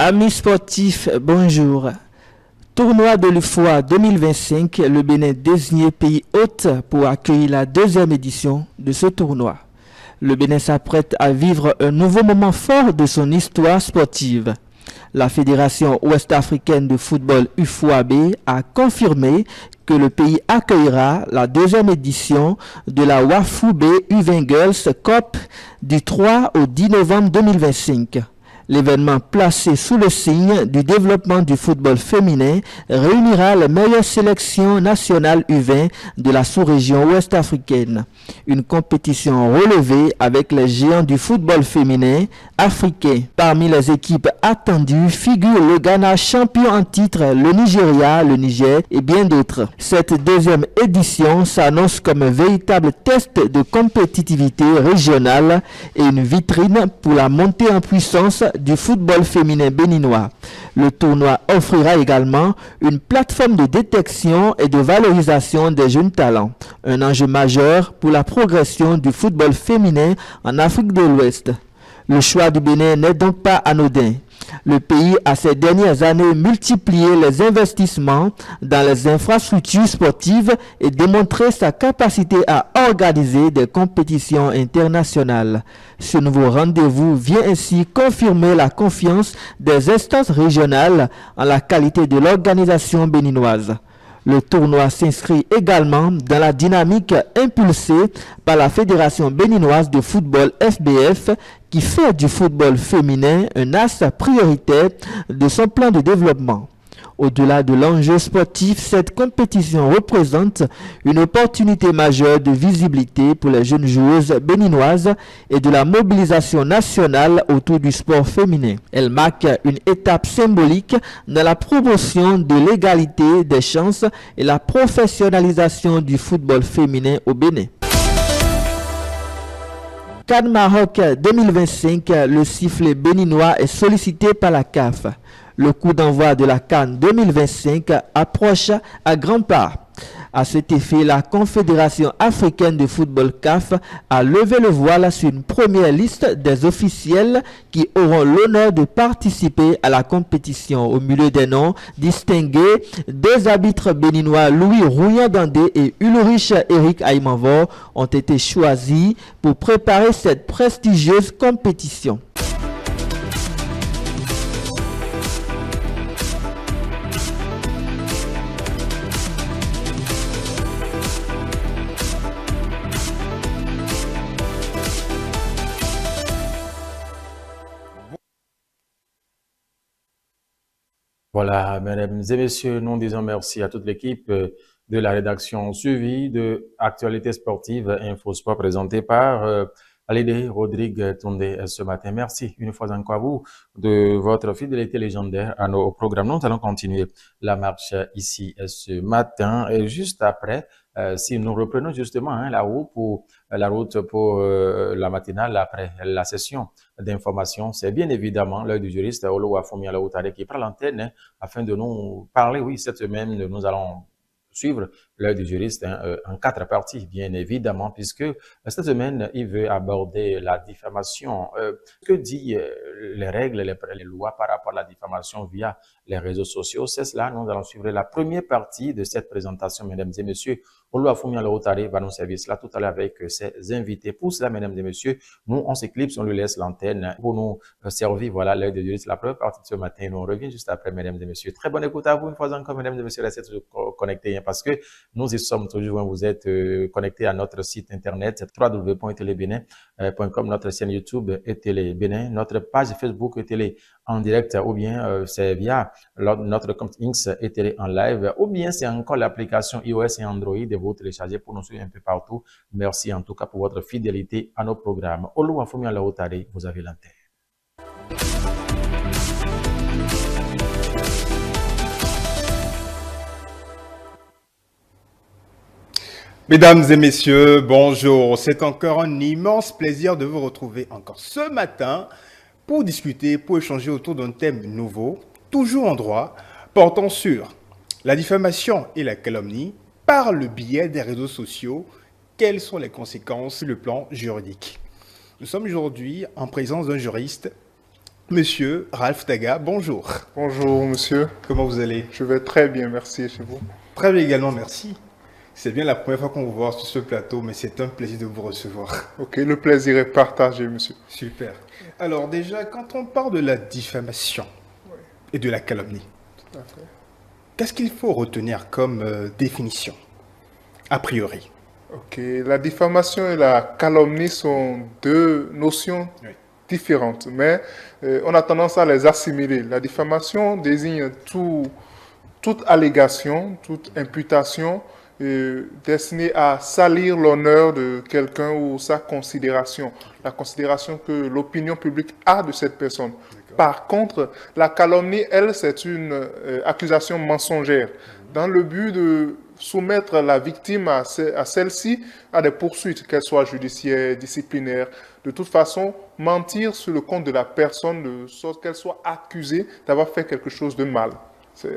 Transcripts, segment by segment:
Amis sportifs, bonjour. Tournoi de l'UFOA 2025, le Bénin désigné pays hôte pour accueillir la deuxième édition de ce tournoi. Le Bénin s'apprête à vivre un nouveau moment fort de son histoire sportive. La Fédération ouest-africaine de football UFOAB a confirmé que le pays accueillera la deuxième édition de la Wafube U20 Girls Cup du 3 au 10 novembre 2025. L'événement placé sous le signe du développement du football féminin réunira les meilleures sélections nationales U20 de la sous-région ouest-africaine. Une compétition relevée avec les géants du football féminin africain. Parmi les équipes attendues figurent le Ghana champion en titre, le Nigeria, le Niger et bien d'autres. Cette deuxième édition s'annonce comme un véritable test de compétitivité régionale et une vitrine pour la montée en puissance du football féminin béninois. Le tournoi offrira également une plateforme de détection et de valorisation des jeunes talents, un enjeu majeur pour la progression du football féminin en Afrique de l'Ouest. Le choix du Bénin n'est donc pas anodin. Le pays a ces dernières années multiplié les investissements dans les infrastructures sportives et démontré sa capacité à organiser des compétitions internationales. Ce nouveau rendez-vous vient ainsi confirmer la confiance des instances régionales en la qualité de l'organisation béninoise. Le tournoi s'inscrit également dans la dynamique impulsée par la Fédération béninoise de football FBF qui fait du football féminin un axe prioritaire de son plan de développement. Au-delà de l'enjeu sportif, cette compétition représente une opportunité majeure de visibilité pour les jeunes joueuses béninoises et de la mobilisation nationale autour du sport féminin. Elle marque une étape symbolique dans la promotion de l'égalité des chances et la professionnalisation du football féminin au Bénin. CAN Maroc 2025, le sifflet béninois est sollicité par la CAF. Le coup d'envoi de la CAN 2025 approche à grands pas. À cet effet, la Confédération africaine de football CAF a levé le voile sur une première liste des officiels qui auront l'honneur de participer à la compétition. Au milieu des noms distingués, deux arbitres béninois, Louis Rouillant-Dandé et Ulrich Eric Aymanvor, ont été choisis pour préparer cette prestigieuse compétition. Voilà, mesdames et messieurs, nous disons merci à toute l'équipe de la rédaction suivie de Actualité sportive Infosport présentée par Alidé Rodrigue Tondé ce matin. Merci une fois encore à vous de votre fidélité légendaire à nos programmes. Nous allons continuer la marche ici ce matin et juste après, si nous reprenons justement la route pour la matinale après la session d'information, c'est bien évidemment l'œil du juriste Olowafomi Alaoutare qui prend l'antenne afin de nous parler. Oui, cette semaine, nous allons suivre l'œil du juriste en 4 parties, bien évidemment, puisque cette semaine, il veut aborder la diffamation. Que dit les règles, les lois par rapport à la diffamation via les réseaux sociaux? C'est cela, nous allons suivre la première partie de cette présentation, mesdames et messieurs. Olowafomi Alaoutare va nous servir cela tout à l'heure avec ses invités. Pour cela, mesdames et messieurs, nous, on s'éclipse, on lui laisse l'antenne pour nous servir, voilà, l'œil de juriste, la première partie de ce matin. Nous, on revient juste après, mesdames et messieurs. Très bonne écoute à vous, une fois encore, mesdames et messieurs, restez toujours connectés, parce que nous y sommes toujours, vous êtes connectés à notre site internet www.telebénin.com, notre chaîne YouTube et Télé Bénin, notre page Facebook et Télé en direct, ou bien c'est via notre compte X et Télé en live, ou bien c'est encore l'application iOS et Android et vous téléchargez pour nous suivre un peu partout. Merci en tout cas pour votre fidélité à nos programmes. Olowafomi Alaoutare, vous avez l'antenne. Mesdames et messieurs, bonjour. C'est encore un immense plaisir de vous retrouver encore ce matin pour discuter, pour échanger autour d'un thème nouveau, toujours en droit, portant sur la diffamation et la calomnie par le biais des réseaux sociaux. Quelles sont les conséquences sur le plan juridique? Nous sommes aujourd'hui en présence d'un juriste Monsieur Ralph Daga, bonjour. Bonjour monsieur, Comment vous allez? je vais très bien, merci chez vous. Très bien également, merci. C'est bien la première fois qu'on vous voit sur ce plateau, mais c'est un plaisir de vous recevoir. Ok, le plaisir est partagé monsieur. Super. Alors déjà, quand on parle de la diffamation et de la calomnie, Tout à fait. qu'est-ce qu'il faut retenir comme définition, a priori? Ok, la diffamation et la calomnie sont deux notions Oui. différentes, mais on a tendance à les assimiler. La diffamation désigne toute allégation, toute imputation destinée à salir l'honneur de quelqu'un ou sa considération, la considération que l'opinion publique a de cette personne. Par contre, la calomnie, elle, c'est une accusation mensongère dans le but de soumettre la victime à celle-ci à des poursuites, qu'elles soient judiciaires, disciplinaires. De toute façon, mentir sur le compte de la personne de sorte qu'elle soit accusée d'avoir fait quelque chose de mal. C'est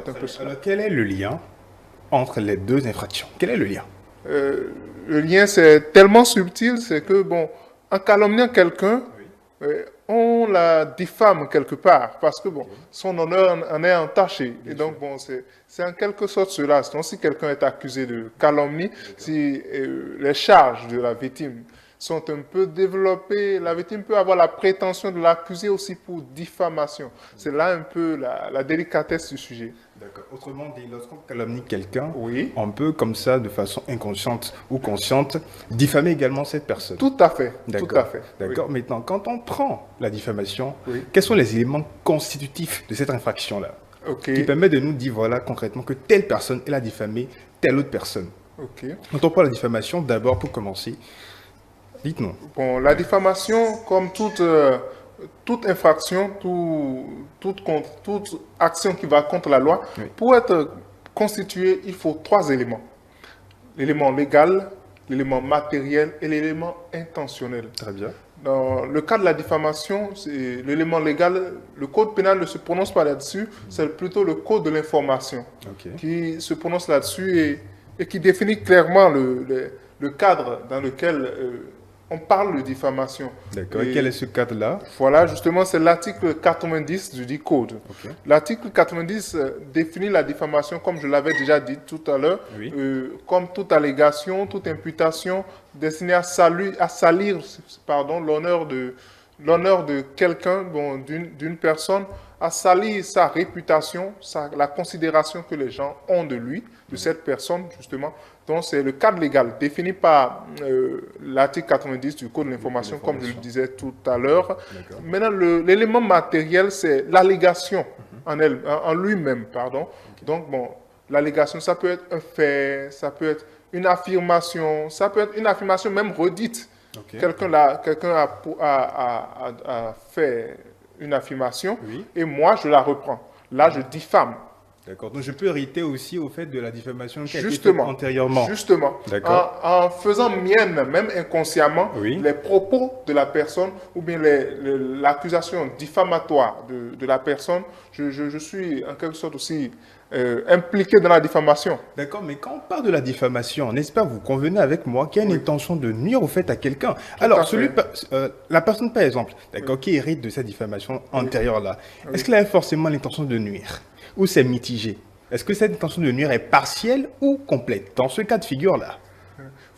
un peu cela. Alors quel est le lien entre les deux infractions? Quel est le lien? Le lien, c'est tellement subtil, c'est que, bon, en calomniant quelqu'un, on la diffame quelque part, parce que, bon, son honneur en est entaché. Et donc, bon, c'est en quelque sorte cela. Donc, si quelqu'un est accusé de calomnie, si les charges de la victime sont un peu développées, la victime peut avoir la prétention de l'accuser aussi pour diffamation. C'est là un peu la délicatesse du sujet. D'accord. Autrement dit, lorsqu'on calomnie quelqu'un, Oui. on peut, comme ça, de façon inconsciente ou consciente, diffamer également cette personne. Tout à fait. D'accord. Tout à fait. D'accord. Oui. Maintenant, quand on prend la diffamation, Oui. quels sont les éléments constitutifs de cette infraction-là Ok. qui permet de nous dire, voilà, concrètement, que telle personne, elle a diffamé telle autre personne? Ok. Quand on parle de diffamation, d'abord, pour commencer, dites-nous. Bon, la diffamation, comme toute infraction, toute action qui va contre la loi, Oui. pour être constituée, il faut trois éléments. L'élément légal, l'élément matériel et l'élément intentionnel. Très bien. Dans le cas de la diffamation, c'est l'élément légal, le code pénal ne se prononce pas là-dessus, c'est plutôt le code de l'information Ok. qui se prononce là-dessus et qui définit clairement le cadre dans lequel on parle de diffamation. D'accord. Et Et quel est ce cadre-là? voilà, justement, c'est l'article 90 du dit code. Ok. L'article 90 définit la diffamation, comme je l'avais déjà dit tout à l'heure, Oui. comme toute allégation, toute imputation destinée à salir l'honneur de quelqu'un, bon, d'une personne, à salir sa réputation, la considération que les gens ont de lui, de cette personne, justement. Donc, c'est le cadre légal défini par l'article 90 du Code de l'information, comme je le disais tout à l'heure. D'accord. Maintenant, l'élément matériel, c'est l'allégation en lui-même, pardon. Donc, bon, l'allégation, ça peut être un fait, ça peut être une affirmation, ça peut être une affirmation même redite. Ok. Quelqu'un a fait une affirmation Oui. et moi, je la reprends. Là, je diffame. D'accord. Donc je peux hériter aussi au fait de la diffamation qui a été faite Justement, antérieurement. justement, D'accord. en faisant mienne, même inconsciemment, Oui. les propos de la personne ou bien l'accusation diffamatoire de la personne, je suis en quelque sorte aussi impliqué dans la diffamation. D'accord, mais quand on parle de la diffamation, n'est-ce pas, vous convenez avec moi qu'il y a une intention de nuire au fait à quelqu'un? à Alors, fait. la personne, par exemple, d'accord, qui hérite de cette diffamation antérieure-là, est-ce qu'elle a forcément l'intention de nuire? Ou c'est mitigé? Est-ce que cette intention de nuire est partielle ou complète dans ce cas de figure-là?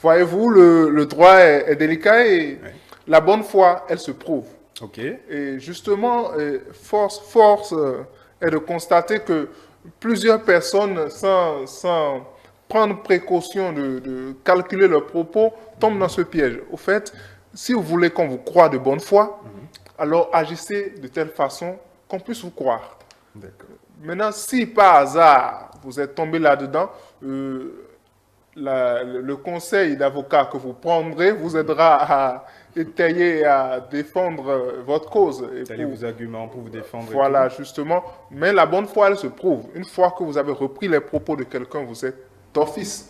Voyez-vous, le droit est délicat et la bonne foi, elle se prouve. Ok. Et justement, force est de constater que plusieurs personnes, sans prendre précaution de calculer leurs propos, tombent dans ce piège. Au fait, si vous voulez qu'on vous croie de bonne foi, alors agissez de telle façon qu'on puisse vous croire. D'accord. Maintenant, si par hasard vous êtes tombé là-dedans, le conseil d'avocat que vous prendrez vous aidera à étayer et à défendre votre cause. Et Vous allez vos arguments pour vous défendre. et voilà, justement. Mais la bonne foi, elle se prouve. Une fois que vous avez repris les propos de quelqu'un, vous êtes d'office.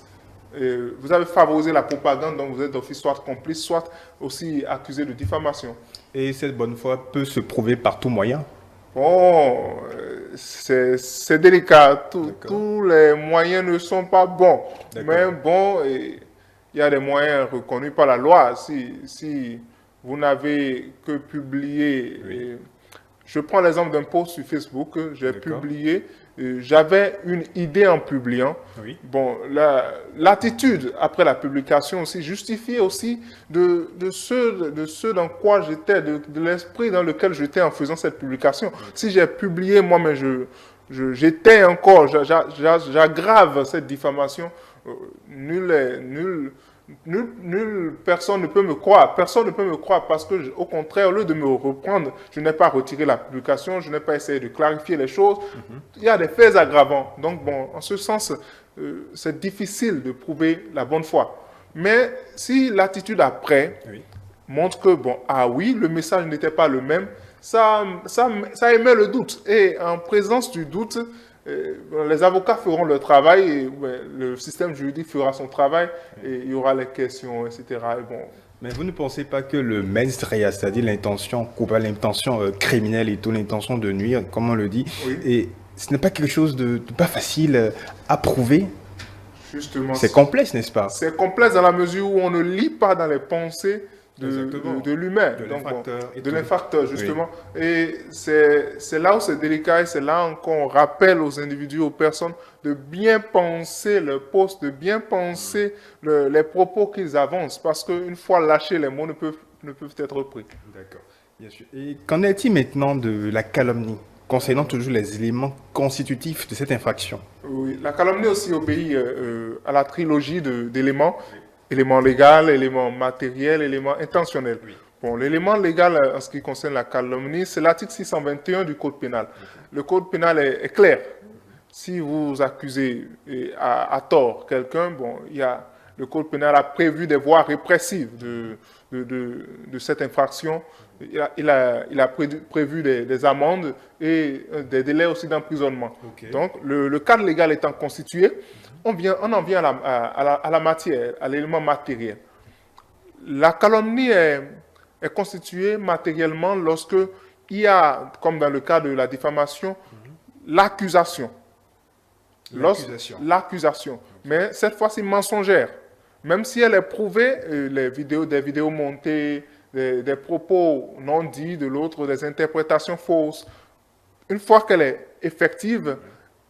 Vous avez favorisé la propagande, donc vous êtes d'office soit complice, soit aussi accusé de diffamation. tout. Et cette bonne foi peut se prouver par tout moyen. Bon, c'est délicat. Tous les moyens ne sont pas bons. D'accord. Mais bon, il y a des moyens reconnus par la loi. Si vous n'avez que publié Je prends l'exemple d'un post sur Facebook que j'ai publié. J'avais une idée en publiant. Oui. Bon, l'attitude après la publication aussi justifiait aussi de ce dans quoi j'étais, de l'esprit dans lequel j'étais en faisant cette publication. Si j'ai publié moi-même, j'étais encore, j'aggrave cette diffamation. Personne ne peut me croire. Personne ne peut me croire parce que, au contraire, au lieu de me reprendre, je n'ai pas retiré la publication, je n'ai pas essayé de clarifier les choses. Il y a des faits aggravants. Donc, bon, en ce sens, c'est difficile de prouver la bonne foi. Mais si l'attitude après montre que, bon, ah oui, le message n'était pas le même, ça émet le doute. Et en présence du doute, les avocats feront leur travail, et, le système juridique fera son travail, et il y aura les questions, etc. Et bon. Mais vous ne pensez pas que le mens rea, c'est-à-dire l'intention coupable, l'intention criminelle et tout, l'intention de nuire, comme on le dit, et ce n'est pas quelque chose de pas facile à prouver? Justement. C'est complexe, n'est-ce pas? C'est complexe dans la mesure où on ne lit pas dans les pensées de l'humain, de l'infracteur, justement. Oui. Et c'est là où c'est délicat, et c'est là qu'on rappelle aux individus, aux personnes, de bien penser leur poste, de bien penser les propos qu'ils avancent, parce qu'une fois lâchés, les mots ne peuvent être repris. D'accord, bien sûr. Et qu'en est-il maintenant de la calomnie, concernant toujours les éléments constitutifs de cette infraction? Oui, la calomnie aussi obéit à la trilogie d'éléments. Élément légal, élément matériel, élément intentionnel. Oui. Bon, l'élément légal en ce qui concerne la calomnie, c'est l'article 621 du Code pénal. Le Code pénal est clair. Si vous accusez à tort quelqu'un, bon, le Code pénal a prévu des voies répressives de cette infraction. Il a prévu des amendes et des délais aussi d'emprisonnement. Okay. Donc, le cadre légal étant constitué, on en vient à la matière, à l'élément matériel. La calomnie est constituée matériellement lorsque il y a, comme dans le cas de la diffamation, l'accusation. L'accusation. Mais cette fois-ci mensongère. Même si elle est prouvée, des vidéos montées, des propos non dits de l'autre, des interprétations fausses. Une fois qu'elle est effective,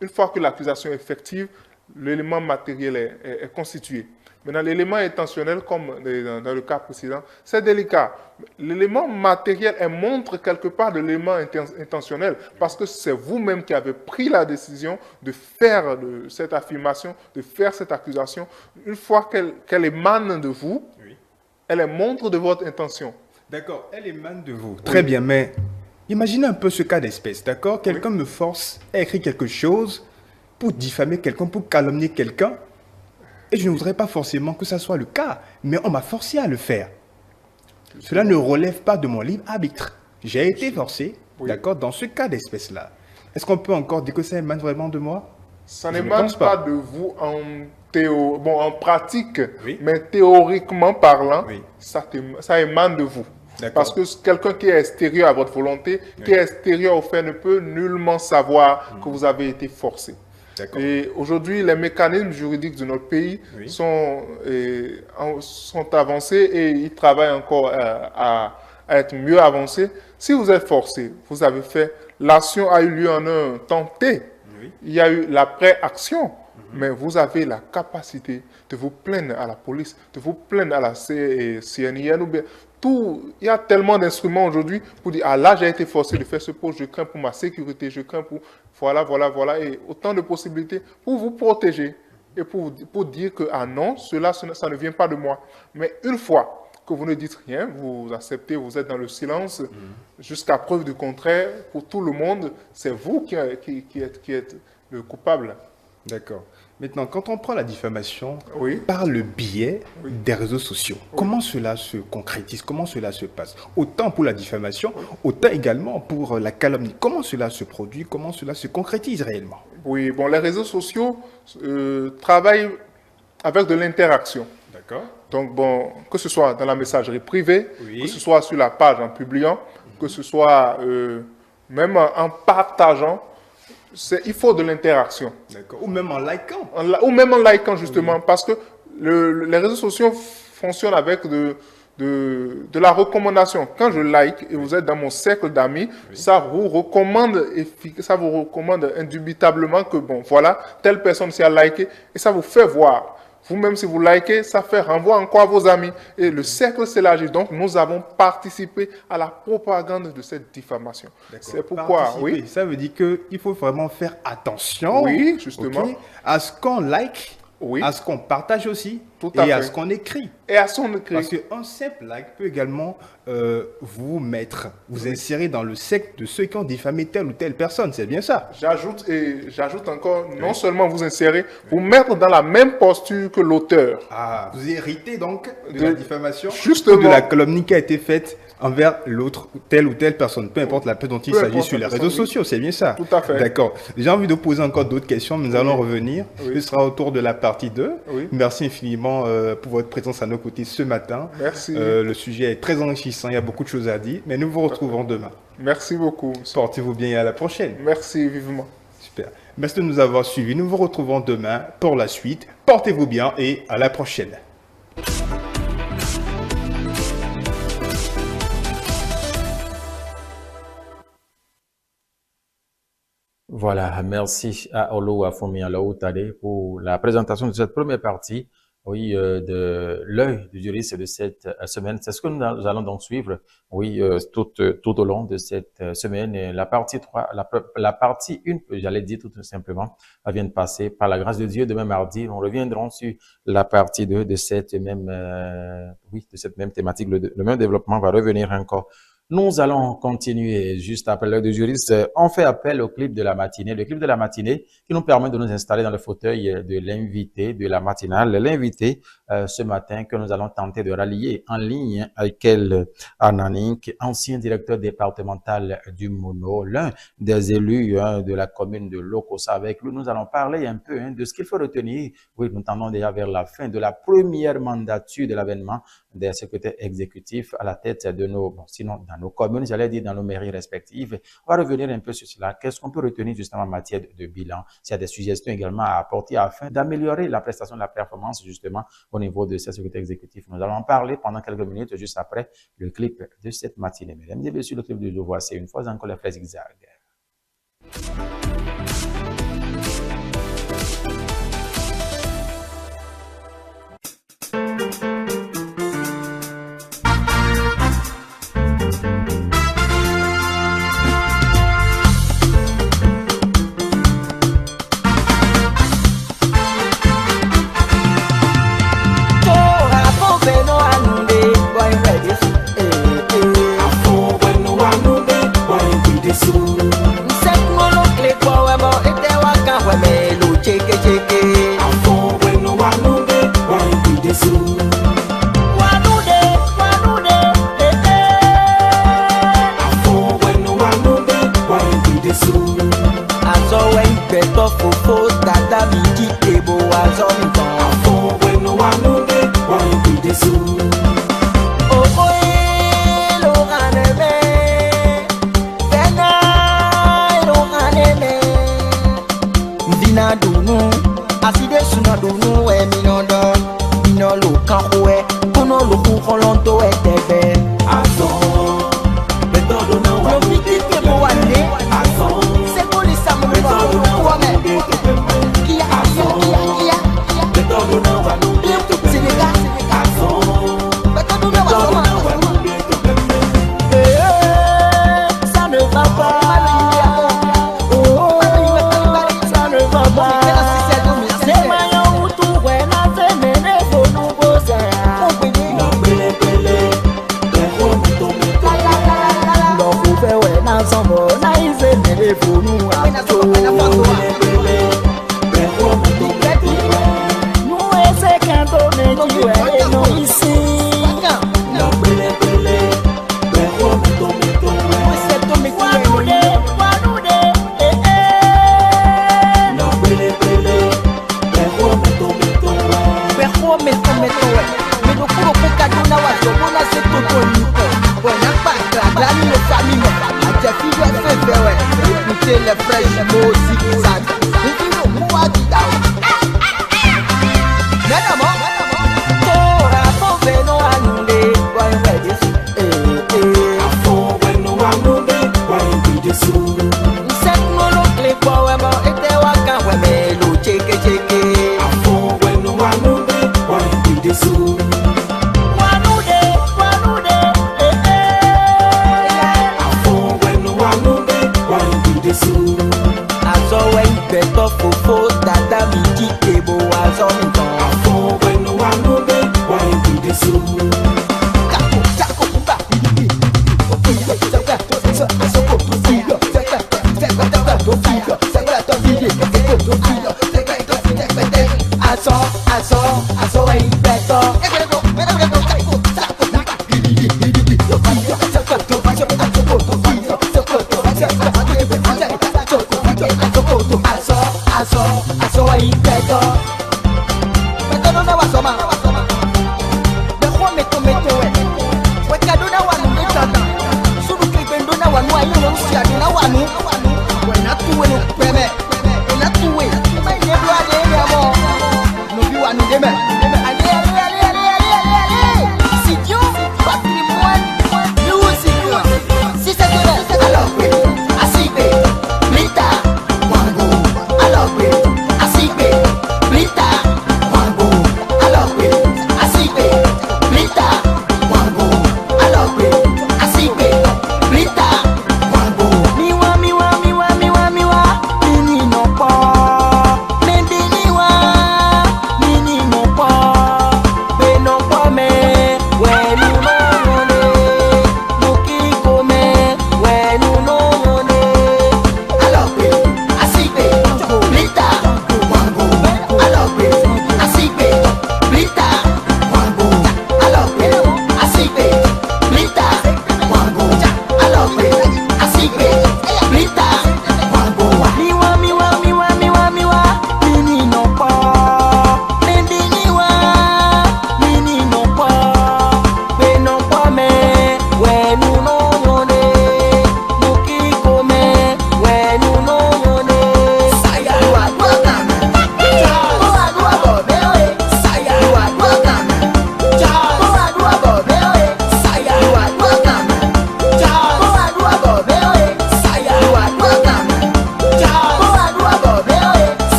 une fois que l'accusation est effective, l'élément matériel est constitué. Maintenant, l'élément intentionnel, comme dans le cas précédent, c'est délicat. L'élément matériel montre quelque part de l'élément intentionnel, parce que c'est vous-même qui avez pris la décision de faire cette affirmation, de faire cette accusation. Une fois qu'elle émane de vous, elle montre de votre intention. D'accord, elle émane de vous. Très bien, mais imaginez un peu ce cas d'espèce, d'accord? Quelqu'un me force à écrire quelque chose pour diffamer quelqu'un, pour calomnier quelqu'un. Et je ne voudrais pas forcément que ça soit le cas, mais on m'a forcé à le faire. Cela ne relève pas de mon libre arbitre. J'ai été forcé, d'accord, dans ce cas d'espèce-là. Est-ce qu'on peut encore dire que ça émane vraiment de moi? Ça n'émane pas de vous en pratique, mais théoriquement parlant, ça émane de vous. Parce que quelqu'un qui est extérieur à votre volonté, qui est extérieur au fait, ne peut nullement savoir que vous avez été forcé. Et aujourd'hui, les mécanismes juridiques de notre pays sont avancés et ils travaillent encore à être mieux avancés. Si vous êtes forcé, vous avez fait, l'action a eu lieu en un temps T. Il y a eu la pré-action, mais vous avez la capacité de vous plaindre à la police, de vous plaindre à la CNIN ou bien tout. Il y a tellement d'instruments aujourd'hui pour dire, ah là j'ai été forcé de faire ce poste, je crains pour ma sécurité, je crains pour, voilà, et autant de possibilités pour vous protéger et pour dire que, ah non, ça ne vient pas de moi. Mais une fois que vous ne dites rien, vous acceptez, vous êtes dans le silence, jusqu'à preuve du contraire, pour tout le monde, c'est vous qui êtes le coupable. D'accord. Maintenant, quand on prend la diffamation par le biais des réseaux sociaux, comment cela se concrétise? Comment cela se passe? Autant pour la diffamation, autant également pour la calomnie. Comment cela se produit? Comment cela se concrétise réellement? Oui, bon, les réseaux sociaux travaillent avec de l'interaction. D'accord. Donc, bon, que ce soit dans la messagerie privée, que ce soit sur la page en publiant, que ce soit même en partageant, il faut de l'interaction. Ou même en likant. Ou même en likant, justement, parce que les réseaux sociaux fonctionnent avec de de la recommandation. Quand je like et vous êtes dans mon cercle d'amis, ça vous recommande indubitablement que bon, voilà, telle personne s'y a liké et ça vous fait voir. Vous-même, si vous likez, ça fait renvoi encore à vos amis. Et le cercle s'élargit. Donc, nous avons participé à la propagande de cette diffamation. C'est pourquoi, oui. Ça veut dire qu'il faut vraiment faire attention, oui, justement, à ce qu'on like, oui, à ce qu'on partage aussi, tout à fait, à ce qu'on écrit. Et à son écrit. Parce qu'un simple like peut également vous insérer dans le secte de ceux qui ont diffamé telle ou telle personne. C'est bien ça. J'ajoute encore, non seulement vous insérer, vous mettre dans la même posture que l'auteur. Ah, vous héritez donc de la diffamation, justement, de la calomnie qui a été faite envers l'autre, telle ou telle personne, peu importe la personne dont il s'agit sur les réseaux sociaux, c'est bien ça. Tout à fait. D'accord. J'ai envie de poser encore d'autres questions, mais nous allons revenir. Ce sera au tour de la partie 2. Oui. Merci infiniment pour votre présence à nos côtés ce matin. Merci. Le sujet est très enrichissant, il y a beaucoup de choses à dire, mais nous vous retrouvons demain. Merci beaucoup. Portez-vous bien et à la prochaine. Merci vivement. Super. Merci de nous avoir suivis. Nous vous retrouvons demain pour la suite. Portez-vous bien et à la prochaine. Voilà, merci à Olo Afomi Alaoutade pour la présentation de cette première partie, oui, de l'œil du juriste de cette semaine. C'est ce que nous allons donc suivre, oui, tout au long de cette semaine. Et la partie 3, la partie 1, j'allais dire tout simplement, vient de passer par la grâce de Dieu. Demain mardi, on reviendra sur la partie 2 de cette même, de cette même thématique. Le même développement va revenir encore. Nous allons continuer juste après l'heure du juriste. On fait appel au clip de la matinée. Le clip de la matinée qui nous permet de nous installer dans le fauteuil de l'invité de la matinale. L'invité ce matin que nous allons tenter de rallier en ligne avec elle, Ananink, ancien directeur départemental du Mono, l'un des élus de la commune de Lokossa. Avec lui, nous allons parler un peu de ce qu'il faut retenir. Oui, nous tendons déjà vers la fin de la première mandature de l'avènement des secrétaires exécutifs à la tête de nos, sinon dans nos communes, j'allais dire dans nos mairies respectives. On va revenir un peu sur cela. Qu'est-ce qu'on peut retenir justement en matière de bilan? S'il y a des suggestions également à apporter afin d'améliorer la prestation de la performance justement au niveau de ces secrétaires exécutifs. Nous allons en parler pendant quelques minutes juste après le clip de cette matinée. Mesdames et messieurs, le clip de jour, voici une fois encore les frères zigzag.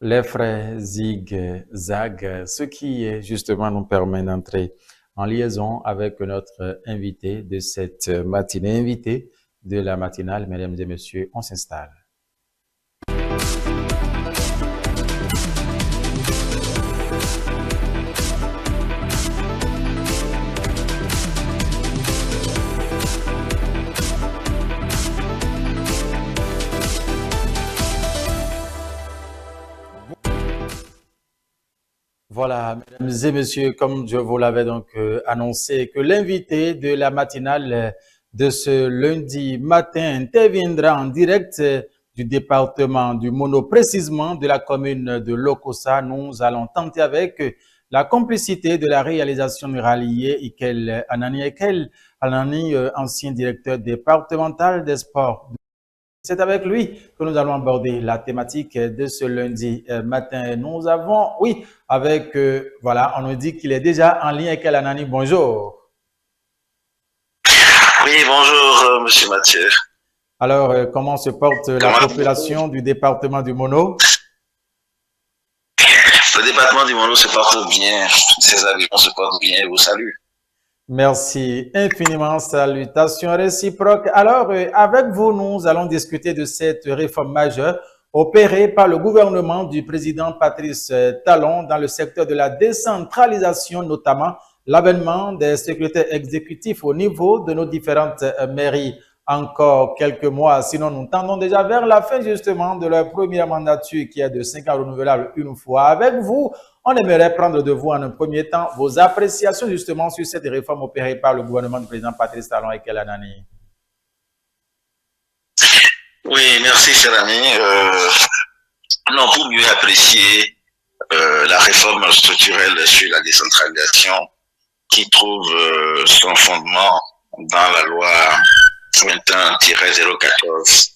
les frères Zig Zag, ce qui justement nous permet d'entrer en liaison avec notre invité de cette matinée, invité de la matinale. Mesdames et messieurs, on s'installe. Voilà, mesdames et messieurs, comme je vous l'avais donc annoncé, que l'invité de la matinale de ce lundi matin interviendra en direct du département du Mono, précisément de la commune de Lokossa. Nous allons tenter avec la complicité de la réalisation de rallier Ikel Anani, ancien directeur départemental des sports. C'est avec lui que nous allons aborder la thématique de ce lundi matin. Nous avons, oui, avec, voilà, on nous dit qu'il est déjà en lien avec Anani. Bonjour. Oui, bonjour, monsieur Mathieu. Alors, comment se porte la population du département du Mono? Le département du Mono se porte bien. Ses habitants se portent bien. Je vous salue. Merci infiniment. Salutations réciproques. Alors, avec vous, nous allons discuter de cette réforme majeure opérée par le gouvernement du président Patrice Talon dans le secteur de la décentralisation, notamment l'avènement des secrétaires exécutifs au niveau de nos différentes mairies. Encore quelques mois, sinon nous tendons déjà vers la fin justement de leur première mandature qui est de 5 ans renouvelable une fois. Avec vous, on aimerait prendre de vous en un premier temps vos appréciations justement sur cette réforme opérée par le gouvernement du président Patrice Talon et Ikel Anani. Oui, merci cher ami. Non, pour mieux apprécier la réforme structurelle sur la décentralisation qui trouve son fondement dans la loi 21-014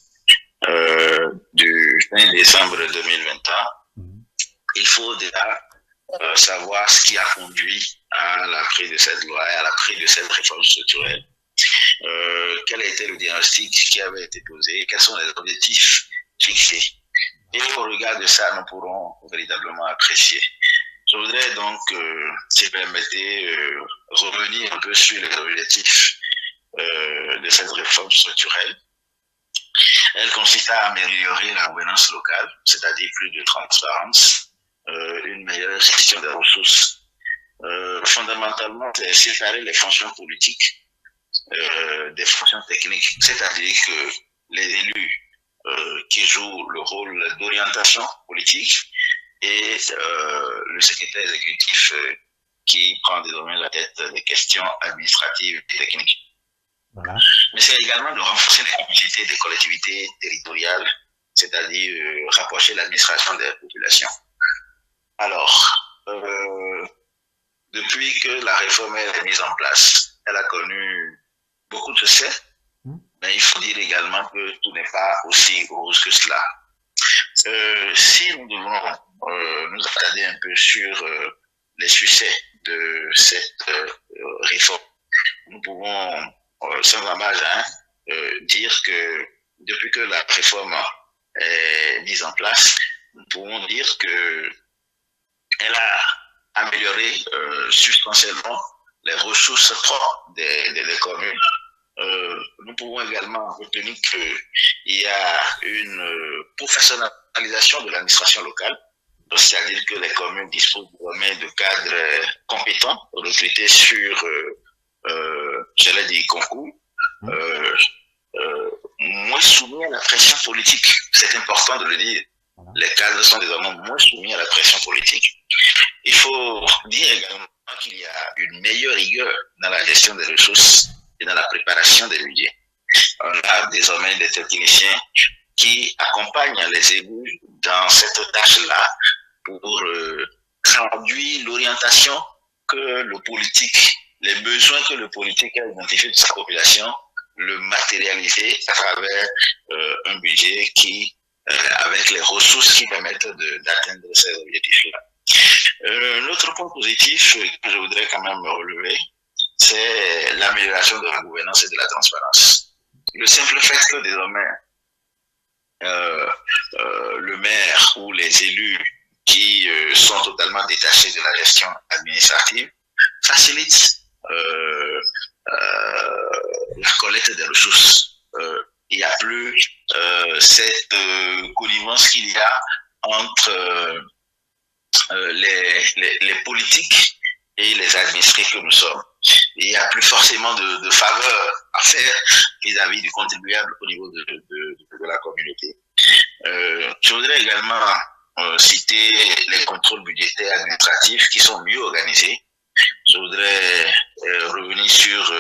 du 5 décembre 2021, il faut déjà savoir ce qui a conduit à la prise de cette loi et à la prise de cette réforme structurelle. Quel a été le diagnostic qui avait été posé, quels sont les objectifs fixés. Et au regard de ça, nous pourrons véritablement apprécier. Je voudrais donc, si vous permettez, revenir un peu sur les objectifs de cette réforme structurelle. Elle consiste à améliorer la gouvernance locale, c'est-à-dire plus de transparence, une meilleure gestion des ressources. Fondamentalement, c'est séparer les fonctions politiques des fonctions techniques, c'est-à-dire que les élus qui jouent le rôle d'orientation politique et le secrétaire exécutif qui prend désormais la tête des questions administratives et techniques. Voilà. Mais c'est également de renforcer les capacités des collectivités territoriales, c'est-à-dire rapprocher l'administration des populations. Alors, depuis que la réforme est mise en place, elle a connu beaucoup de succès, mais il faut dire également que tout n'est pas aussi rose que cela. Si nous devons nous attarder un peu sur les succès de cette réforme, nous pouvons sans ambages dire que depuis que la réforme est mise en place, nous pouvons dire que elle a amélioré substantiellement les ressources propres des communes. Nous pouvons également retenir qu'il y a une professionnalisation de l'administration locale, c'est-à-dire que les communes disposent de cadres compétents recrutés sur j'allais dire concours, moins soumis à la pression politique. C'est important de le dire. Les cadres sont désormais moins soumis à la pression politique. Il faut dire également qu'il y a une meilleure rigueur dans la gestion des ressources et dans la préparation des budgets. On a désormais des techniciens qui accompagnent les élus dans cette tâche-là pour traduire l'orientation que le politique, les besoins que le politique a identifiés de sa population, le matérialiser à travers un budget qui, avec les ressources qui permettent d'atteindre ces objectifs-là. L'autre point positif que je voudrais quand même relever, c'est l'amélioration de la gouvernance et de la transparence. Le simple fait que désormais le maire ou les élus qui sont totalement détachés de la gestion administrative facilite la collecte des ressources. Il n'y a plus cette connivence qu'il y a entre les politiques et les administrés que nous sommes. Il n'y a plus forcément de faveur à faire vis-à-vis du contribuable au niveau de la communauté. Je voudrais également citer les contrôles budgétaires administratifs qui sont mieux organisés. Je voudrais revenir sur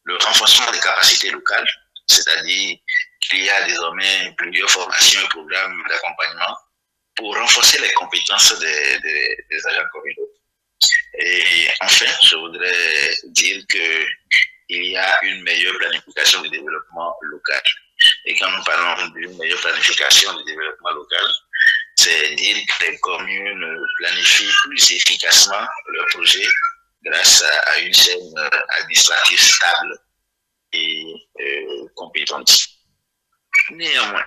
le renforcement des capacités locales, c'est-à-dire qu'il y a désormais plusieurs formations et programmes d'accompagnement pour renforcer les compétences des agents communaux. Et enfin, je voudrais dire qu'il y a une meilleure planification du développement local. Et quand nous parlons d'une meilleure planification du développement local, c'est dire que les communes planifient plus efficacement leurs projets grâce à une chaîne administrative stable et compétente. Néanmoins,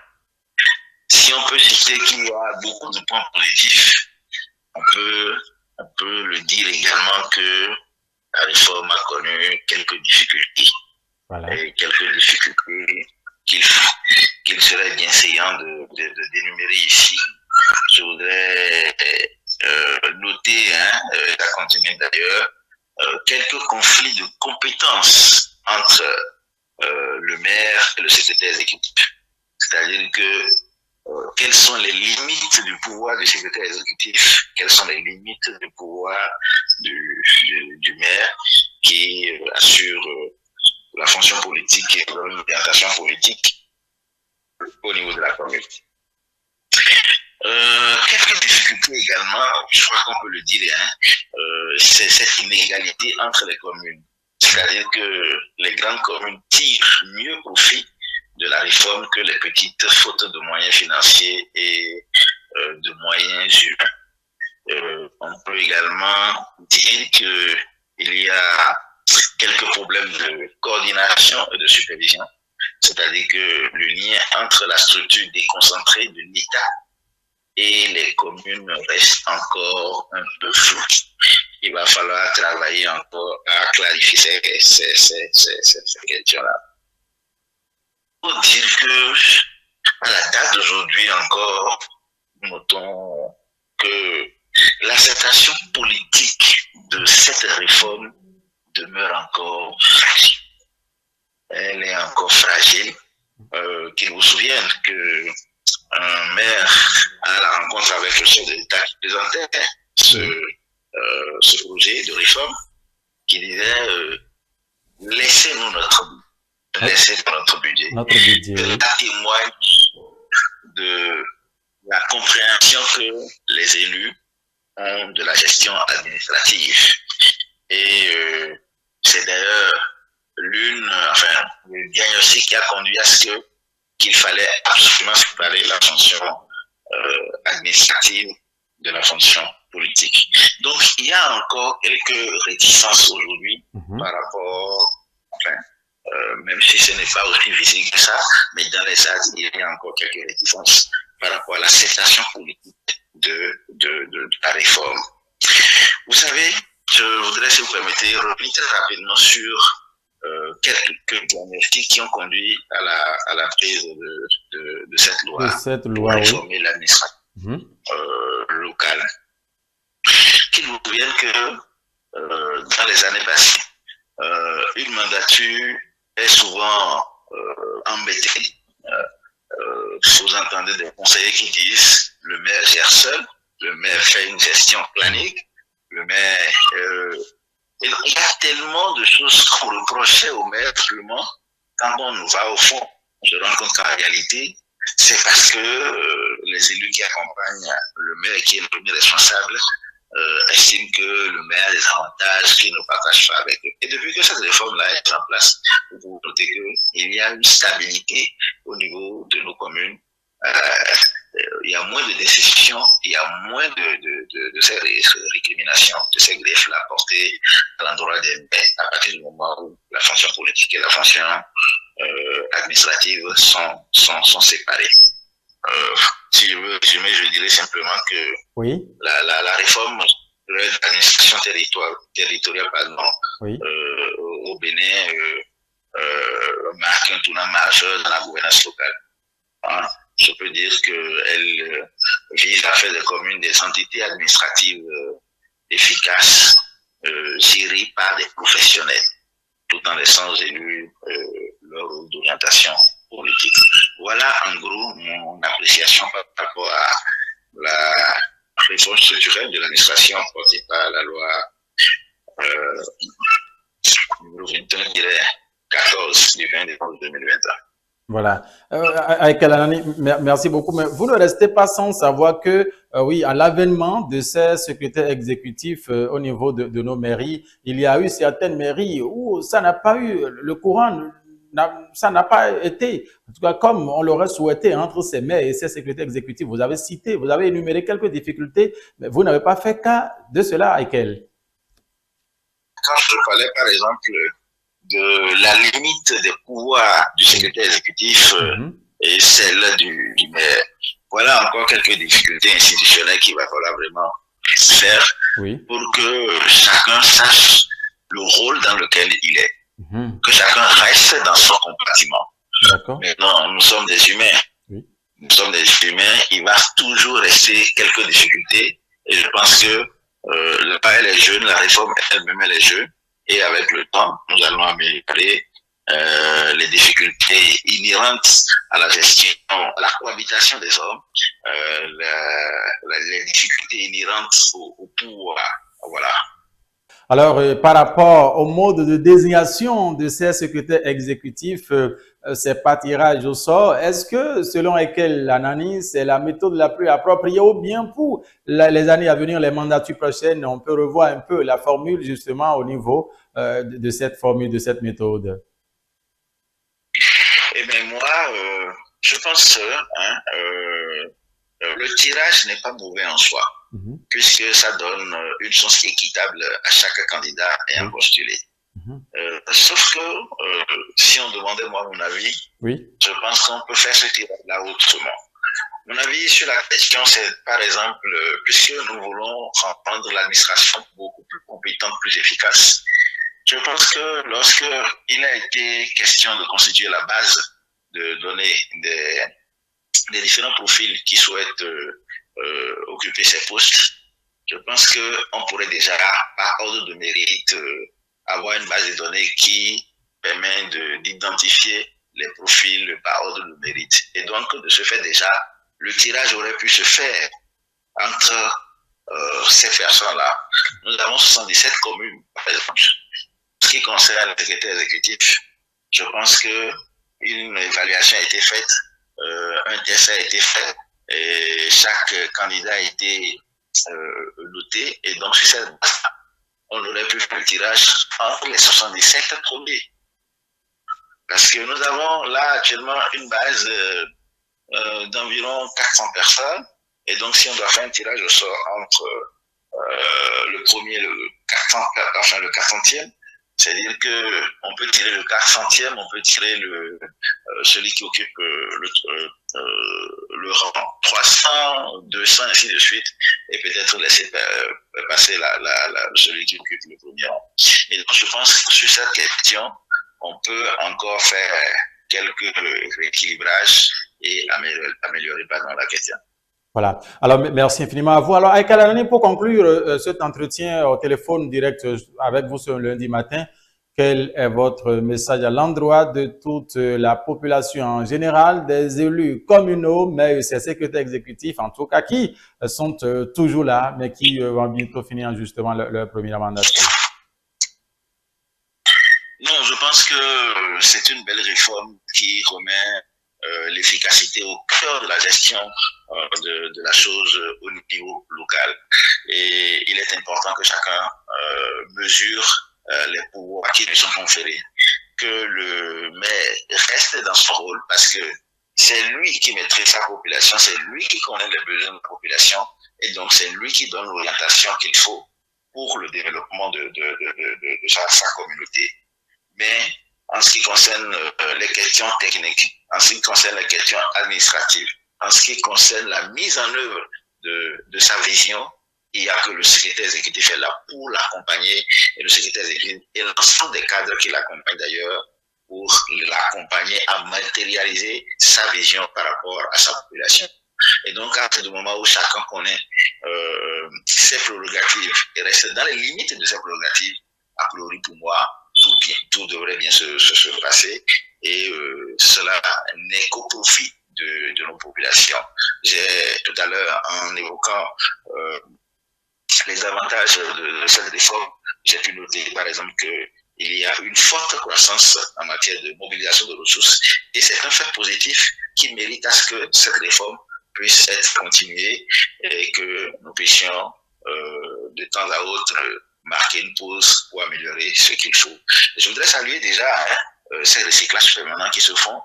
si on peut citer qu'il y a beaucoup de points positifs, on peut le dire également que la réforme a connu quelques difficultés. Voilà. Et quelques difficultés qu'il serait bien séant de dénumérer ici. Je voudrais noter, à continuer d'ailleurs, quelques conflits de compétences entre le maire et le secrétaire exécutif. C'est-à-dire que quelles sont les limites du pouvoir du secrétaire exécutif, quelles sont les limites du pouvoir du maire qui assure la fonction politique et l'orientation politique au niveau de la commune. Quelques difficultés également, je crois qu'on peut le dire, c'est cette inégalité entre les communes. C'est-à-dire que les grandes communes tirent mieux profit de la réforme que les petites, fautes de moyens financiers et de moyens humains. On peut également dire qu'il y a quelques problèmes de coordination et de supervision. C'est-à-dire que le lien entre la structure déconcentrée de l'État et les communes reste encore un peu flou. Il va falloir travailler encore à clarifier ces questions-là. Pour dire que, à la date d'aujourd'hui encore, notons que l'acceptation politique de cette réforme demeure encore fragile. Elle est encore fragile. Qu'il vous souvienne que un maire, à la rencontre avec le chef de l'État qui présentait ce projet de réforme, qui disait laissez-nous notre budget. Notre budget. Cela témoigne de la compréhension que les élus ont de la gestion administrative. Et c'est d'ailleurs le diagnostic qui a conduit à ce qu'il fallait absolument séparer la fonction administrative de la fonction politique. Donc, il y a encore quelques réticences aujourd'hui par rapport, même si ce n'est pas aussi visible que ça, mais dans les actes, il y a encore quelques réticences par rapport à l'acceptation politique de la réforme. Vous savez, je voudrais, si vous permettez, revenir très rapidement sur quelques diagnostics qui ont conduit à la prise de cette loi pour réformer l'administration locale. Qu'il vous souvienne que dans les années passées, une mandature est souvent embêtée. Vous entendez des conseillers qui disent le maire gère seul, le maire fait une gestion planique, le maire... il y a tellement de choses qu'on reprochait au maire, seulement quand on va au fond, on se rend compte qu'en réalité, c'est parce que les élus qui accompagnent le maire, qui est le premier responsable, estiment que le maire a des avantages qu'ils ne partagent pas avec eux. Et depuis que cette réforme-là est en place, vous pouvez noter qu'il y a une stabilité au niveau de nos communes. Il y a moins de décisions, il y a moins de ces récriminations, de ces griefs-là portés à l'endroit des maires à partir du moment où la fonction politique et la fonction administrative sont séparées. si je veux résumer, je dirais simplement que Oui, la réforme de l'administration territoriale oui. au Bénin marque un tournant majeur dans la gouvernance locale. Hein. Je peux dire qu'elle vise à faire des communes des entités administratives efficaces, gérées par des professionnels, tout en laissant aux élus leur rôle d'orientation politique. Voilà en gros mon appréciation par rapport à la réforme structurelle de l'administration portée par la loi numéro 21-14 du 20 décembre 2021. Voilà. Avec Alanani, merci beaucoup. Mais vous ne restez pas sans savoir que, oui, à l'avènement de ces secrétaires exécutifs au niveau de nos mairies, il y a eu certaines mairies où ça n'a pas eu le courant, ça n'a pas été, en tout cas comme on l'aurait souhaité entre ces maires et ces secrétaires exécutifs. Vous avez cité, vous avez énuméré quelques difficultés, mais vous n'avez pas fait cas de cela, Aikel. Quand je parlais, par exemple, de la limite des pouvoirs du secrétaire exécutif et celle du maire. Voilà encore quelques difficultés institutionnelles qu'il va falloir vraiment faire pour que chacun sache le rôle dans lequel il est, que chacun reste dans son compartiment. Maintenant, nous sommes des humains. Nous sommes des humains, il va toujours rester quelques difficultés et je pense que elle est jeune, la réforme elle-même elle est jeune. Et avec le temps, nous allons améliorer les difficultés inhérentes à la gestion, à la cohabitation des hommes, les difficultés inhérentes au pouvoir. Voilà. Alors, par rapport au mode de désignation de ces secrétaires exécutifs, c'est pas tirage au sort. Est-ce que, selon Aikel Alanani, c'est la méthode la plus appropriée ou bien pour les années à venir, les mandatures prochaines, on peut revoir un peu la formule justement au niveau de cette formule, de cette méthode? Eh bien, moi, je pense le tirage n'est pas mauvais en soi, puisque ça donne une chance équitable à chaque candidat ayant postulé. Sauf que si on demandait moi mon avis, je pense qu'on peut faire ce tirage-là autrement. Mon avis sur la question, c'est par exemple, puisque nous voulons rendre l'administration beaucoup plus compétente, plus efficace, je pense que lorsque il a été question de constituer la base de données des différents profils qui souhaitent occuper ces postes, je pense qu'on pourrait déjà, par ordre de mérite, avoir une base de données qui permet d'identifier les profils par ordre de mérite. Et donc, de ce fait déjà, le tirage aurait pu se faire entre ces personnes-là. Nous avons 77 communes, par exemple. Ce qui concerne le secrétaire exécutif, je pense qu'une évaluation a été faite, un test a été fait, et chaque candidat a été noté. Et donc, sur cette base, on aurait pu faire le tirage entre les 77 premiers. Parce que nous avons là actuellement une base d'environ 400 personnes. Et donc, si on doit faire un tirage au sort entre le premier, le 400e, c'est-à-dire que on peut tirer le 400e, on peut tirer celui qui occupe le rang 300, 200, ainsi de suite, et peut-être laisser passer celui qui occupe le premier rang. Et donc, je pense que sur cette question, on peut encore faire quelques rééquilibrages et améliorer pardon, la question. Voilà. Alors, merci infiniment à vous. Alors, Aikel Alanani, pour conclure cet entretien au téléphone direct avec vous ce lundi matin, quel est votre message à l'endroit de toute la population en général, des élus communaux, mais ces secrétaires exécutifs, en tout cas, qui sont toujours là, mais qui vont bientôt finir justement leur première mandature? Non, je pense que c'est une belle réforme qui remet l'efficacité au cœur de la gestion de la chose au niveau local. Et il est important que chacun mesure les pouvoirs qui lui sont conférés, que le maire reste dans son rôle parce que c'est lui qui maîtrise sa population, c'est lui qui connaît les besoins de la population et donc c'est lui qui donne l'orientation qu'il faut pour le développement de sa communauté. Mais en ce qui concerne les questions techniques, en ce qui concerne les questions administratives, en ce qui concerne la mise en œuvre de sa vision, il n'y a que le secrétaire exécutif est là pour l'accompagner, et le secrétaire exécutif et l'ensemble des cadres qui l'accompagnent d'ailleurs pour l'accompagner à matérialiser sa vision par rapport à sa population. Et donc, à partir du moment où chacun connaît ses prérogatives et reste dans les limites de ses prérogatives, a priori pour moi, tout devrait bien se passer, et cela n'est qu'au profit de nos populations. J'ai tout à l'heure, en évoquant les avantages de cette réforme, j'ai pu noter par exemple qu'il y a une forte croissance en matière de mobilisation de ressources, et c'est un fait positif qui mérite à ce que cette réforme puisse être continuée et que nous puissions de temps à autre marquer une pause pour améliorer ce qu'il faut. Je voudrais saluer déjà ces recyclages permanents qui se font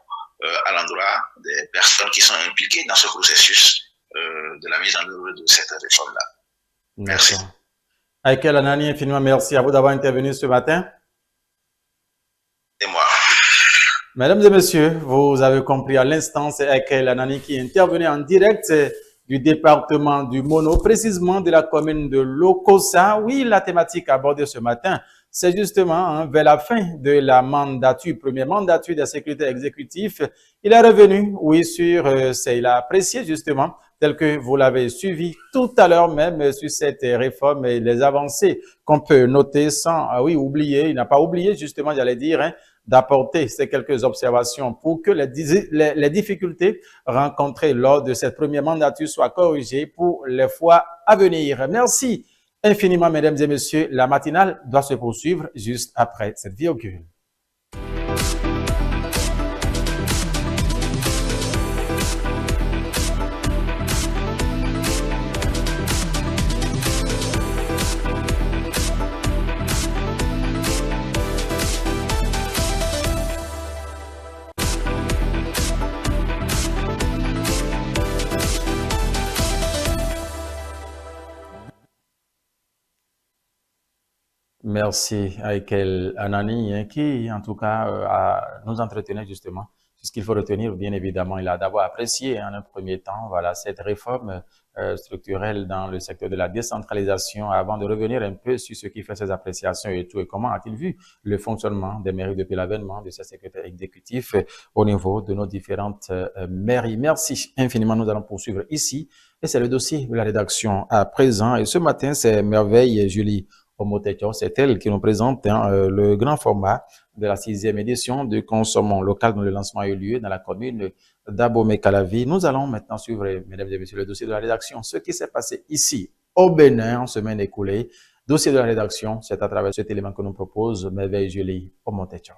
à l'endroit des personnes qui sont impliquées dans ce processus de la mise en œuvre de cette réforme-là. Merci. Aïkel Anani, infiniment merci à vous d'avoir intervenu ce matin. Et moi. Mesdames et messieurs, vous avez compris à l'instant, c'est Aïkel Anani qui intervenait en direct du département du Mono, précisément de la commune de Lokossa. Oui, la thématique abordée ce matin, c'est justement vers la fin de la mandature, première mandature des secrétaires exécutifs. Il est revenu, oui, il a apprécié justement, tel que vous l'avez suivi tout à l'heure même sur cette réforme et les avancées qu'on peut noter sans, oublier, il n'a pas oublié justement, j'allais dire, d'apporter ces quelques observations pour que les difficultés rencontrées lors de cette première mandature soient corrigées pour les fois à venir. Merci infiniment, mesdames et messieurs. La matinale doit se poursuivre juste après cette virgule. Merci Aïkel Anani, qui en tout cas nous entretenait justement sur ce qu'il faut retenir. Bien évidemment, il a d'abord apprécié en un premier temps cette réforme structurelle dans le secteur de la décentralisation avant de revenir un peu sur ce qui fait ses appréciations et tout, et comment a-t-il vu le fonctionnement des mairies depuis l'avènement de ces secrétaires exécutifs au niveau de nos différentes mairies. Merci infiniment, nous allons poursuivre ici et c'est le dossier de la rédaction à présent, et ce matin c'est Merveille Julie Omotecho, c'est elle qui nous présente le grand format de la 6e édition de Consommons local dont le lancement a eu lieu dans la commune d'Abomey-Calavi. Nous allons maintenant suivre, mesdames et messieurs, le dossier de la rédaction. Ce qui s'est passé ici au Bénin en semaine écoulée. Dossier de la rédaction, c'est à travers cet élément que nous propose Merveille Julie Omotecho.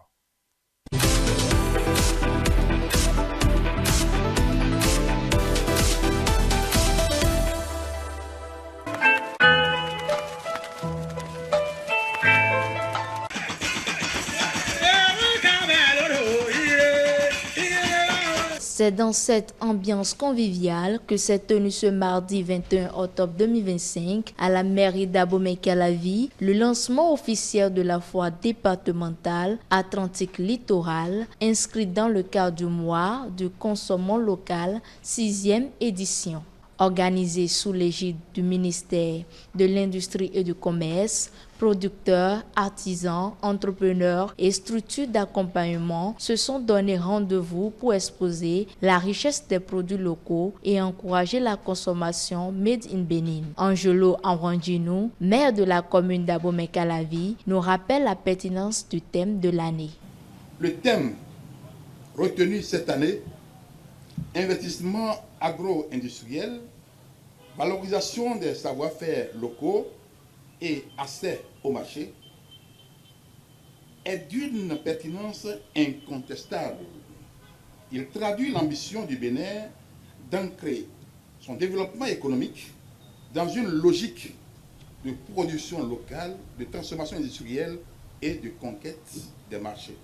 C'est dans cette ambiance conviviale que s'est tenu ce mardi 21 octobre 2025 à la mairie d'Abomey-Calavi le lancement officiel de la foire départementale Atlantique Littoral, inscrite dans le cadre du mois de Consommons local 6e édition. Organisée sous l'égide du ministère de l'Industrie et du Commerce, producteurs, artisans, entrepreneurs et structures d'accompagnement se sont donné rendez-vous pour exposer la richesse des produits locaux et encourager la consommation made in Benin. Angelo Anwandjinou, maire de la commune d'Abomey-Calavi, nous rappelle la pertinence du thème de l'année. Le thème retenu cette année, investissement agro-industriel, valorisation des savoir-faire locaux et accès au marché, est d'une pertinence incontestable. Il traduit l'ambition du Bénin d'ancrer son développement économique dans une logique de production locale, de transformation industrielle et de conquête des marchés.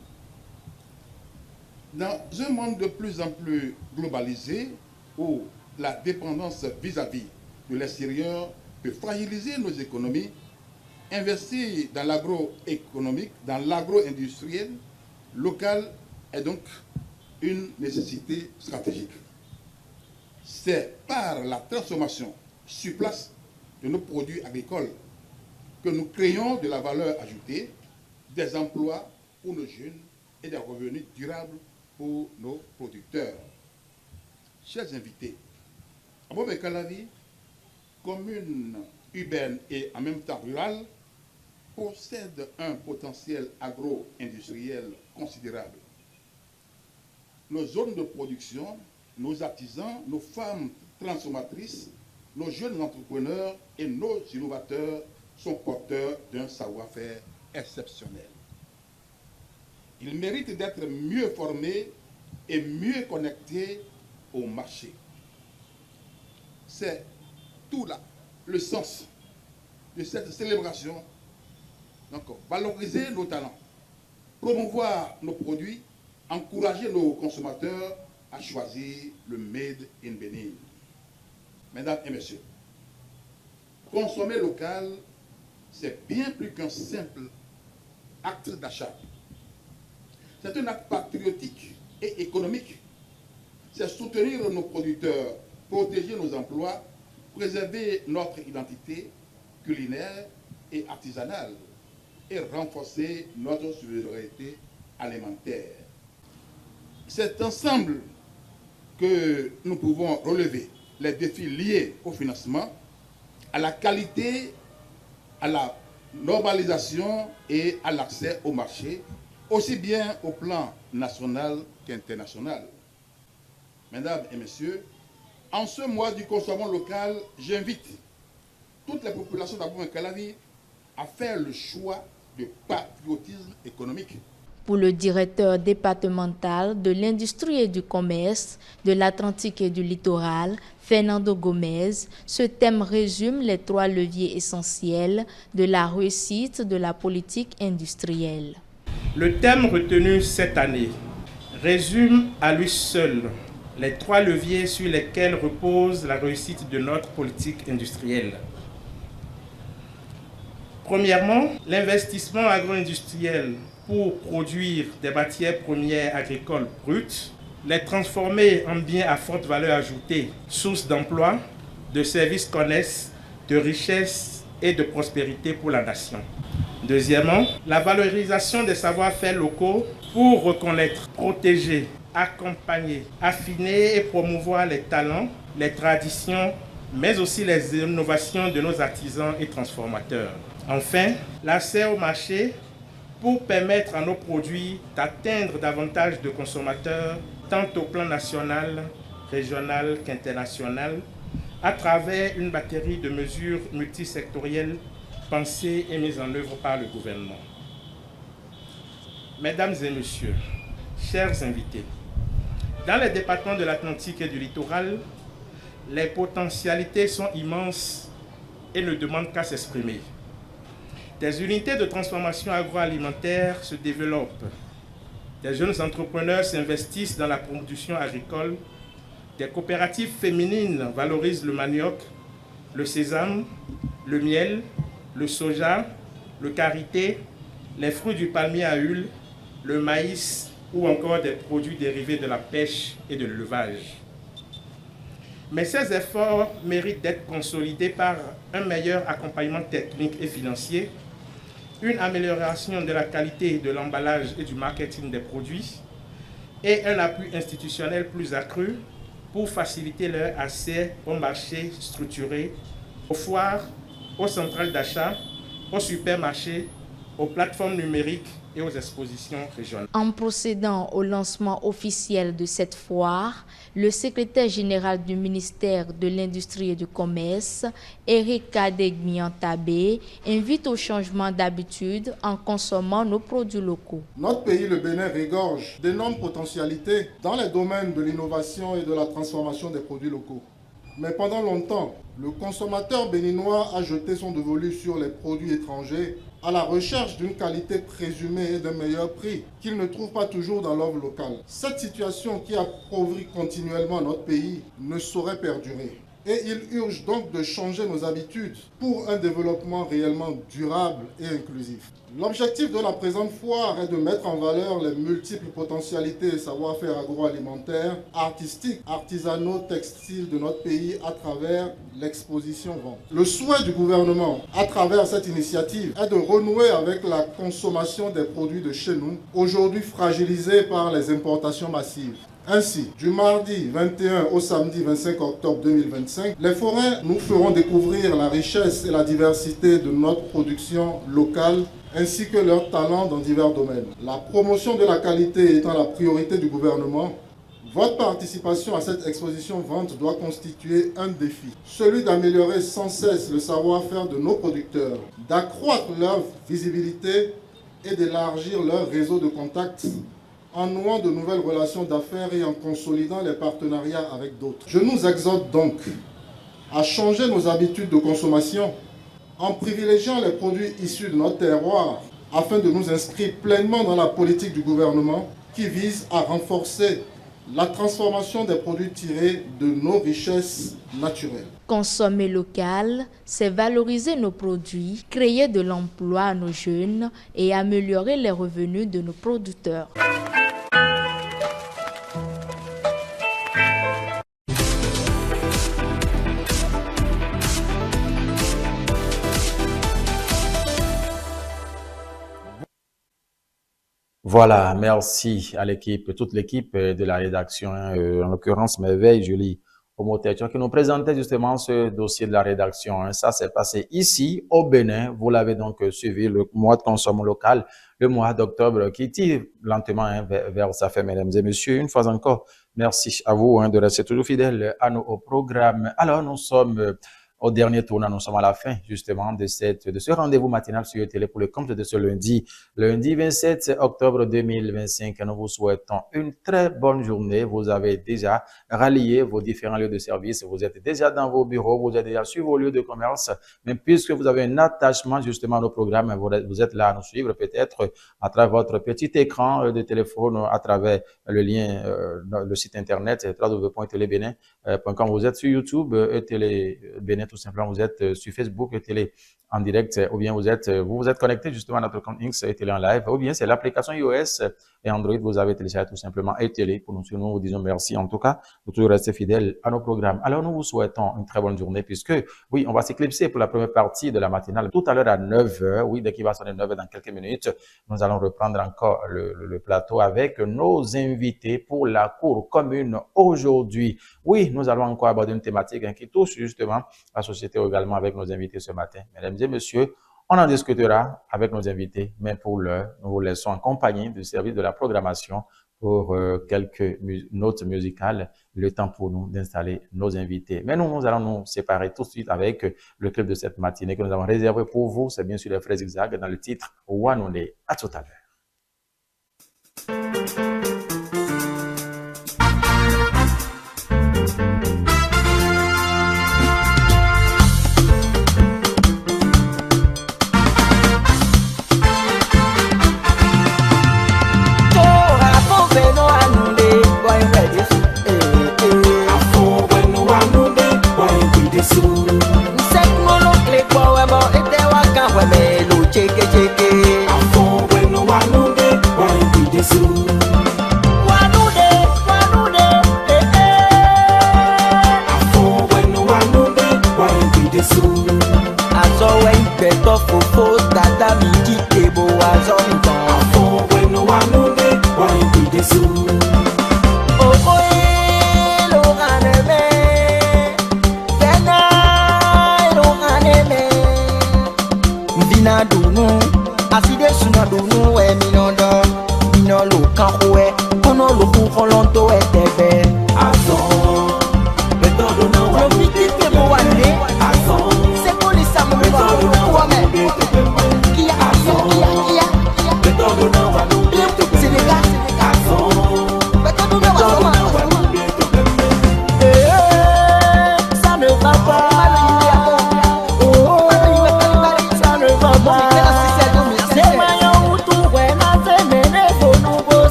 Dans un monde de plus en plus globalisé, où la dépendance vis-à-vis de l'extérieur peut fragiliser nos économies, investir dans l'agroéconomique, dans l'agro-industriel local est donc une nécessité stratégique. C'est par la transformation sur place de nos produits agricoles que nous créons de la valeur ajoutée, des emplois pour nos jeunes et des revenus durables pour nos producteurs. Chers invités, Abomey-Calavi, commune urbaine et en même temps rurale, possède un potentiel agro-industriel considérable. Nos zones de production, nos artisans, nos femmes transformatrices, nos jeunes entrepreneurs et nos innovateurs sont porteurs d'un savoir-faire exceptionnel. Ils méritent d'être mieux formés et mieux connectés au marché. C'est tout là le sens de cette célébration. Donc, valoriser nos talents, promouvoir nos produits, encourager nos consommateurs à choisir le Made in Bénin. Mesdames et messieurs, consommer local, c'est bien plus qu'un simple acte d'achat. C'est un acte patriotique et économique. C'est soutenir nos producteurs, protéger nos emplois, préserver notre identité culinaire et artisanale et renforcer notre souveraineté alimentaire. C'est ensemble que nous pouvons relever les défis liés au financement, à la qualité, à la normalisation et à l'accès au marché, aussi bien au plan national qu'international. Mesdames et messieurs, en ce mois du consommation local, j'invite toutes les populations d'Abomey-Calavi à faire le choix de patriotisme économique. Pour le directeur départemental de l'industrie et du commerce de l'Atlantique et du littoral, Fernando Gomez, ce thème résume les 3 leviers essentiels de la réussite de la politique industrielle. Le thème retenu cette année résume à lui seul les 3 leviers sur lesquels repose la réussite de notre politique industrielle. Premièrement, l'investissement agro-industriel pour produire des matières premières agricoles brutes, les transformer en biens à forte valeur ajoutée, source d'emploi, de services connexes, de richesse et de prospérité pour la nation. Deuxièmement, la valorisation des savoir-faire locaux pour reconnaître, protéger, accompagner, affiner et promouvoir les talents, les traditions, mais aussi les innovations de nos artisans et transformateurs. Enfin, l'accès au marché pour permettre à nos produits d'atteindre davantage de consommateurs, tant au plan national, régional qu'international, à travers une batterie de mesures multisectorielles pensées et mises en œuvre par le gouvernement. Mesdames et messieurs, chers invités, dans les départements de l'Atlantique et du littoral, les potentialités sont immenses et ne demandent qu'à s'exprimer. Des unités de transformation agroalimentaire se développent. Des jeunes entrepreneurs s'investissent dans la production agricole. Des coopératives féminines valorisent le manioc, le sésame, le miel, le soja, le karité, les fruits du palmier à huile, le maïs ou encore des produits dérivés de la pêche et de l'élevage. Mais ces efforts méritent d'être consolidés par un meilleur accompagnement technique et financier, une amélioration de la qualité de l'emballage et du marketing des produits et un appui institutionnel plus accru pour faciliter leur accès au marché structuré, aux foires, aux centrales d'achat, aux supermarchés, aux plateformes numériques et aux expositions régionales. En procédant au lancement officiel de cette foire, le secrétaire général du ministère de l'Industrie et du Commerce, Eric Kadegmiantabé, invite au changement d'habitude en consommant nos produits locaux. Notre pays, le Bénin, regorge d'énormes potentialités dans les domaines de l'innovation et de la transformation des produits locaux. Mais pendant longtemps, le consommateur béninois a jeté son dévolu sur les produits étrangers à la recherche d'une qualité présumée et d'un meilleur prix qu'il ne trouve pas toujours dans l'offre locale. Cette situation qui appauvrit continuellement notre pays ne saurait perdurer. Et il urge donc de changer nos habitudes pour un développement réellement durable et inclusif. L'objectif de la présente foire est de mettre en valeur les multiples potentialités et savoir-faire agroalimentaires, artistiques, artisanaux, textiles de notre pays à travers l'exposition-vente. Le souhait du gouvernement à travers cette initiative est de renouer avec la consommation des produits de chez nous, aujourd'hui fragilisés par les importations massives. Ainsi, du mardi 21 au samedi 25 octobre 2025, les forains nous feront découvrir la richesse et la diversité de notre production locale ainsi que leurs talents dans divers domaines. La promotion de la qualité étant la priorité du gouvernement, votre participation à cette exposition-vente doit constituer un défi. Celui d'améliorer sans cesse le savoir-faire de nos producteurs, d'accroître leur visibilité et d'élargir leur réseau de contacts en nouant de nouvelles relations d'affaires et en consolidant les partenariats avec d'autres. Je nous exhorte donc à changer nos habitudes de consommation en privilégiant les produits issus de notre terroir afin de nous inscrire pleinement dans la politique du gouvernement qui vise à renforcer la transformation des produits tirés de nos richesses naturelles. Consommer local, c'est valoriser nos produits, créer de l'emploi à nos jeunes et améliorer les revenus de nos producteurs. Voilà, merci à l'équipe, toute l'équipe de la rédaction, en l'occurrence Merveille Julie Omotecho, qui nous présentait justement ce dossier de la rédaction. Ça s'est passé ici, au Bénin. Vous l'avez donc suivi, le mois de consommation local, le mois d'octobre qui tire lentement vers sa fin, mesdames et messieurs. Une fois encore, merci à vous de rester toujours fidèles à nos programmes. Alors, nous sommes au dernier tournant, nous sommes à la fin justement de ce rendez-vous matinal sur télé pour le compte de ce lundi 27 octobre 2025. Nous vous souhaitons une très bonne journée. Vous avez déjà rallié vos différents lieux de service, vous êtes déjà dans vos bureaux, vous êtes déjà sur vos lieux de commerce, mais puisque vous avez un attachement justement à nos programmes, vous êtes là à nous suivre peut-être à travers votre petit écran de téléphone, à travers le lien, le site internet www.télébenin.com. Vous êtes sur YouTube et Télé Bénin, tout simplement, vous êtes sur Facebook et Télé en direct, ou bien vous êtes connecté justement à notre compte X et Télé en live, ou bien c'est l'application iOS et Android, vous avez téléchargé tout simplement et Télé. Pour nous suivre, nous vous disons merci en tout cas de toujours rester fidèles à nos programmes. Alors nous vous souhaitons une très bonne journée puisque, oui, on va s'éclipser pour la première partie de la matinale tout à l'heure à 9h. Oui, dès qu'il va sonner 9h dans quelques minutes, nous allons reprendre encore le plateau avec nos invités pour la cour commune aujourd'hui. Oui, nous allons encore aborder une thématique qui touche justement la société également avec nos invités ce matin. Mesdames et messieurs, on en discutera avec nos invités, mais pour l'heure, nous vous laissons en compagnie du service de la programmation pour quelques notes musicales, le temps pour nous d'installer nos invités. Mais nous allons nous séparer tout de suite avec le clip de cette matinée que nous avons réservé pour vous. C'est bien sûr les Frères Zigzag dans le titre Wanone. À tout à l'heure.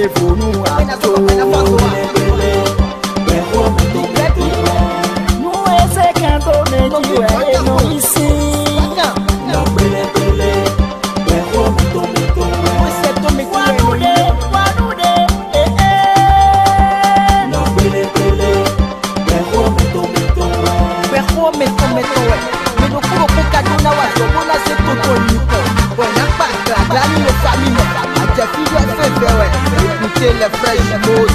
le fonu ato. Nous essaie quand on est qui non ici. Écoutez les frères jumeaux